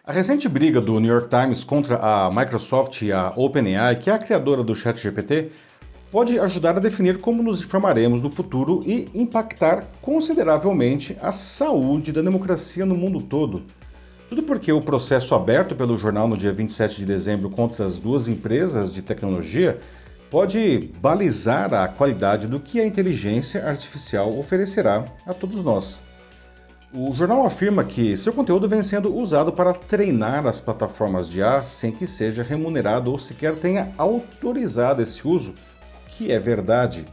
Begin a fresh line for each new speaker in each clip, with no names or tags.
A recente briga do New York Times contra a Microsoft e a OpenAI, que é a criadora do ChatGPT, pode ajudar a definir como nos informaremos no futuro e impactar consideravelmente a saúde da democracia no mundo todo. Tudo porque o processo aberto pelo jornal no dia 27 de dezembro contra as duas empresas de tecnologia pode balizar a qualidade do que a inteligência artificial oferecerá a todos nós. O jornal afirma que seu conteúdo vem sendo usado para treinar as plataformas de IA sem que seja remunerado ou sequer tenha autorizado esse uso, que é verdade.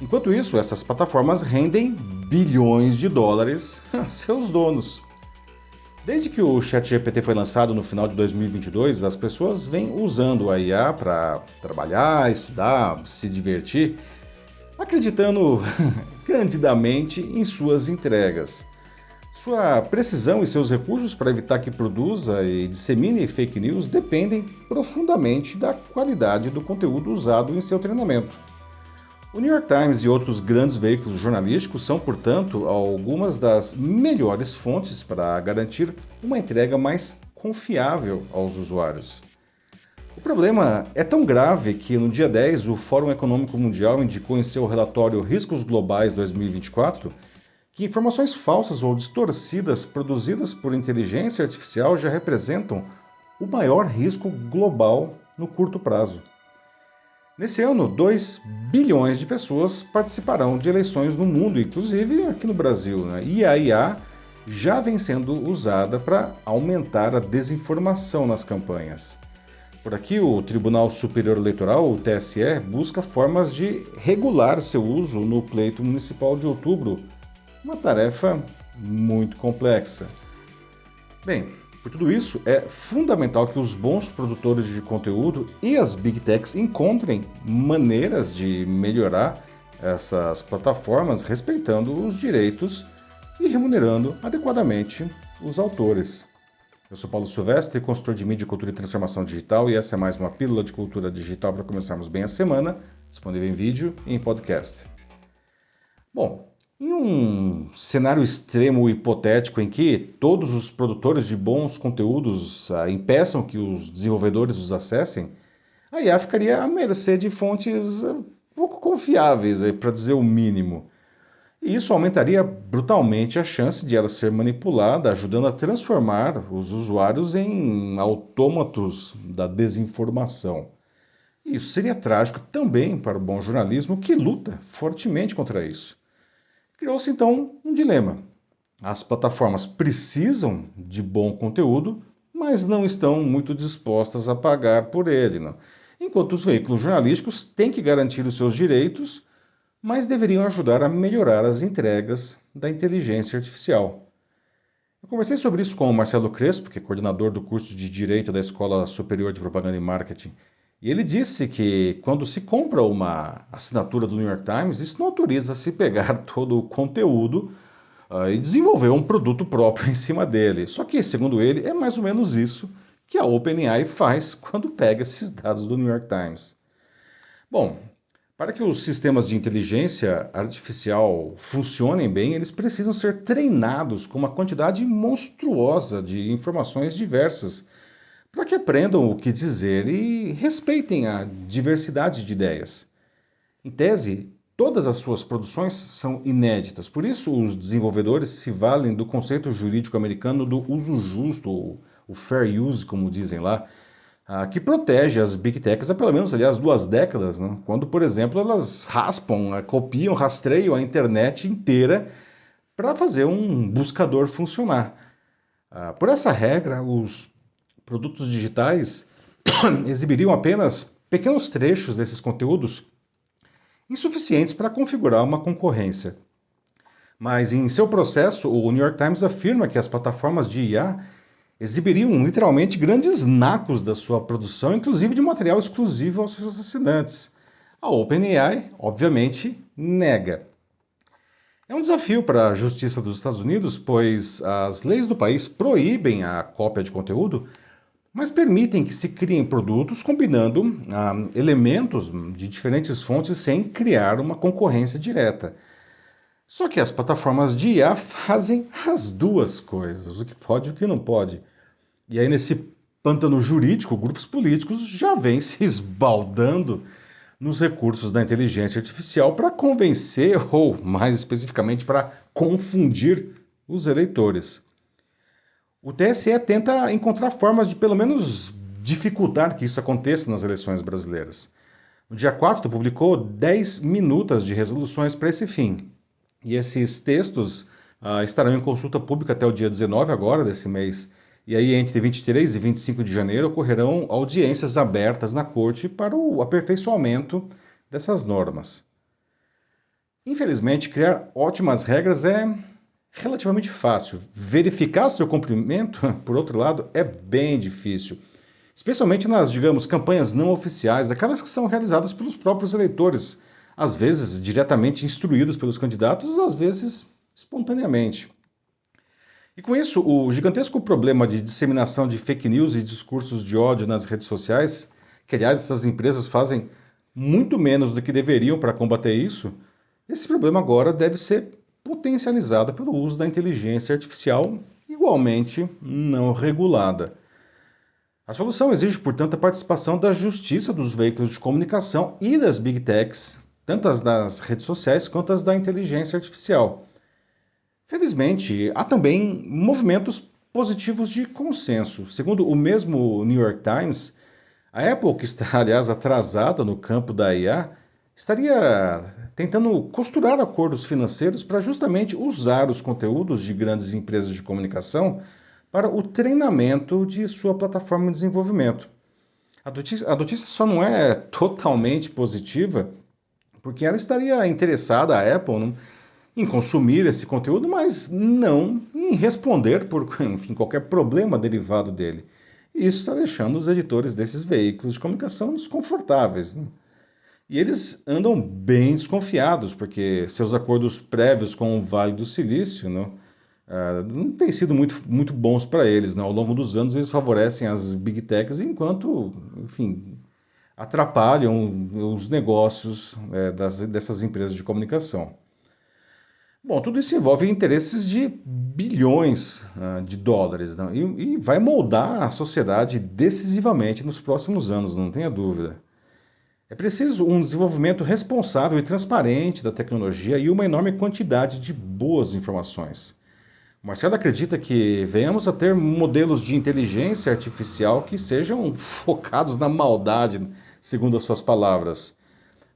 Enquanto isso, essas plataformas rendem bilhões de dólares a seus donos. Desde que o ChatGPT foi lançado no final de 2022, as pessoas vêm usando a IA para trabalhar, estudar, se divertir, acreditando candidamente em suas entregas. Sua precisão e seus recursos para evitar que produza e dissemine fake news dependem profundamente da qualidade do conteúdo usado em seu treinamento. O New York Times e outros grandes veículos jornalísticos são, portanto, algumas das melhores fontes para garantir uma entrega mais confiável aos usuários. O problema é tão grave que, no dia 10, o Fórum Econômico Mundial indicou em seu relatório Riscos Globais 2024 que informações falsas ou distorcidas produzidas por inteligência artificial já representam o maior risco global no curto prazo. Nesse ano, 2 bilhões de pessoas participarão de eleições no mundo, inclusive aqui no Brasil, E a IA já vem sendo usada para aumentar a desinformação nas campanhas. Por aqui, o Tribunal Superior Eleitoral, o TSE, busca formas de regular seu uso no pleito municipal de outubro, uma tarefa muito complexa. Bem, por tudo isso, é fundamental que os bons produtores de conteúdo e as Big Techs encontrem maneiras de melhorar essas plataformas, respeitando os direitos e remunerando adequadamente os autores. Eu sou Paulo Silvestre, consultor de mídia, cultura e transformação digital, e essa é mais uma pílula de cultura digital para começarmos bem a semana, disponível em vídeo e em podcast. Bom, em um cenário extremo hipotético em que todos os produtores de bons conteúdos impeçam que os desenvolvedores os acessem, a IA ficaria à mercê de fontes pouco confiáveis, para dizer o mínimo. E isso aumentaria brutalmente a chance de ela ser manipulada, ajudando a transformar os usuários em autômatos da desinformação. E isso seria trágico também para o bom jornalismo, que luta fortemente contra isso. Criou-se então um dilema. As plataformas precisam de bom conteúdo, mas não estão muito dispostas a pagar por ele, enquanto os veículos jornalísticos têm que garantir os seus direitos, mas deveriam ajudar a melhorar as entregas da inteligência artificial. Eu conversei sobre isso com o Marcelo Crespo, que é coordenador do curso de Direito da Escola Superior de Propaganda e Marketing, e ele disse que quando se compra uma assinatura do New York Times, isso não autoriza a se pegar todo o conteúdo e desenvolver um produto próprio em cima dele. Só que, segundo ele, é mais ou menos isso que a OpenAI faz quando pega esses dados do New York Times. Bom, para que os sistemas de inteligência artificial funcionem bem, eles precisam ser treinados com uma quantidade monstruosa de informações diversas, para que aprendam o que dizer e respeitem a diversidade de ideias. Em tese, todas as suas produções são inéditas, por isso os desenvolvedores se valem do conceito jurídico americano do uso justo, ou o fair use, como dizem lá, que protege as Big Techs há pelo menos, aliás, 2 décadas, quando, por exemplo, elas raspam, copiam, rastreiam a internet inteira para fazer um buscador funcionar. Por essa regra, os produtos digitais exibiriam apenas pequenos trechos desses conteúdos insuficientes para configurar uma concorrência. Mas em seu processo, o New York Times afirma que as plataformas de IA exibiriam literalmente grandes nacos da sua produção, inclusive de material exclusivo aos seus assinantes. A OpenAI, obviamente, nega. É um desafio para a Justiça dos Estados Unidos, pois as leis do país proíbem a cópia de conteúdo, mas permitem que se criem produtos combinando elementos de diferentes fontes sem criar uma concorrência direta. Só que as plataformas de IA fazem as duas coisas, o que pode e o que não pode. E aí, nesse pântano jurídico, grupos políticos já vêm se esbaldando nos recursos da inteligência artificial para convencer, ou mais especificamente, para confundir os eleitores. O TSE tenta encontrar formas de, pelo menos, dificultar que isso aconteça nas eleições brasileiras. No dia 4, publicou 10 minutas de resoluções para esse fim. E esses textos estarão em consulta pública até o dia 19 agora desse mês. E aí, entre 23 e 25 de janeiro, ocorrerão audiências abertas na Corte para o aperfeiçoamento dessas normas. Infelizmente, criar ótimas regras é relativamente fácil. Verificar seu cumprimento, por outro lado, é bem difícil. Especialmente nas, digamos, campanhas não oficiais, aquelas que são realizadas pelos próprios eleitores, às vezes diretamente instruídos pelos candidatos, às vezes espontaneamente. E com isso, o gigantesco problema de disseminação de fake news e discursos de ódio nas redes sociais, que aliás essas empresas fazem muito menos do que deveriam para combater isso, esse problema agora deve ser potencializado pelo uso da inteligência artificial igualmente não regulada. A solução exige, portanto, a participação da justiça dos veículos de comunicação e das big techs, tanto as das redes sociais quanto as da inteligência artificial. Felizmente, há também movimentos positivos de consenso. Segundo o mesmo New York Times, a Apple, que está, aliás, atrasada no campo da IA, estaria tentando costurar acordos financeiros para justamente usar os conteúdos de grandes empresas de comunicação para o treinamento de sua plataforma de desenvolvimento. A notícia só não é totalmente positiva, porque ela estaria interessada, a Apple, em consumir esse conteúdo, mas não em responder por, enfim, qualquer problema derivado dele. E isso está deixando os editores desses veículos de comunicação desconfortáveis. E eles andam bem desconfiados, porque seus acordos prévios com o Vale do Silício não têm sido muito bons para eles. Ao longo dos anos, eles favorecem as big techs, enquanto, enfim, atrapalham os negócios dessas empresas de comunicação. Bom, tudo isso envolve interesses de bilhões de dólares, né? E vai moldar a sociedade decisivamente nos próximos anos, não tenha dúvida. É preciso um desenvolvimento responsável e transparente da tecnologia e uma enorme quantidade de boas informações. O Marcelo acredita que venhamos a ter modelos de inteligência artificial que sejam focados na maldade, segundo as suas palavras.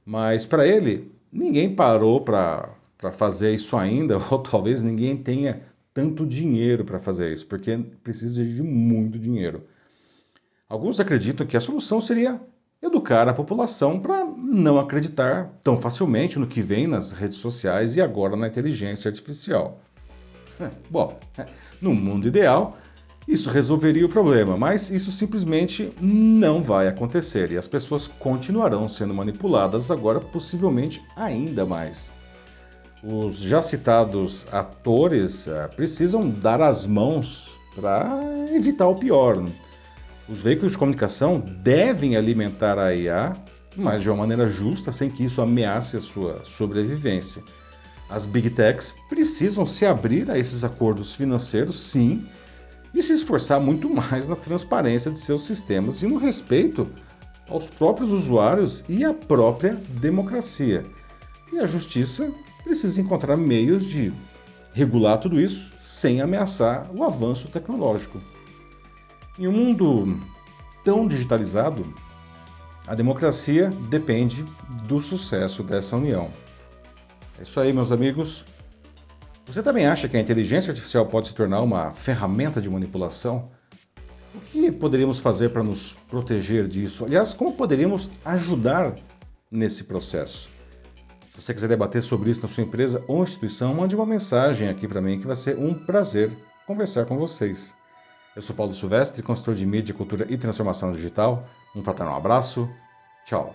Mas para ele, ninguém parou para fazer isso ainda, ou talvez ninguém tenha tanto dinheiro para fazer isso, porque precisa de muito dinheiro. Alguns acreditam que a solução seria educar a população para não acreditar tão facilmente no que vem nas redes sociais e agora na inteligência artificial. Bom, no mundo ideal, isso resolveria o problema, mas isso simplesmente não vai acontecer e as pessoas continuarão sendo manipuladas agora, possivelmente ainda mais. Os já citados atores precisam dar as mãos para evitar o pior. Os veículos de comunicação devem alimentar a IA, mas de uma maneira justa, sem que isso ameace a sua sobrevivência. As big techs precisam se abrir a esses acordos financeiros, sim, e se esforçar muito mais na transparência de seus sistemas e no respeito aos próprios usuários e à própria democracia. E a justiça precisa encontrar meios de regular tudo isso sem ameaçar o avanço tecnológico. Em um mundo tão digitalizado, a democracia depende do sucesso dessa união. É isso aí, meus amigos. Você também acha que a inteligência artificial pode se tornar uma ferramenta de manipulação? O que poderíamos fazer para nos proteger disso? Aliás, como poderíamos ajudar nesse processo? Se você quiser debater sobre isso na sua empresa ou instituição, mande uma mensagem aqui para mim que vai ser um prazer conversar com vocês. Eu sou Paulo Silvestre, consultor de mídia, cultura e transformação digital. Um fraternal abraço. Tchau.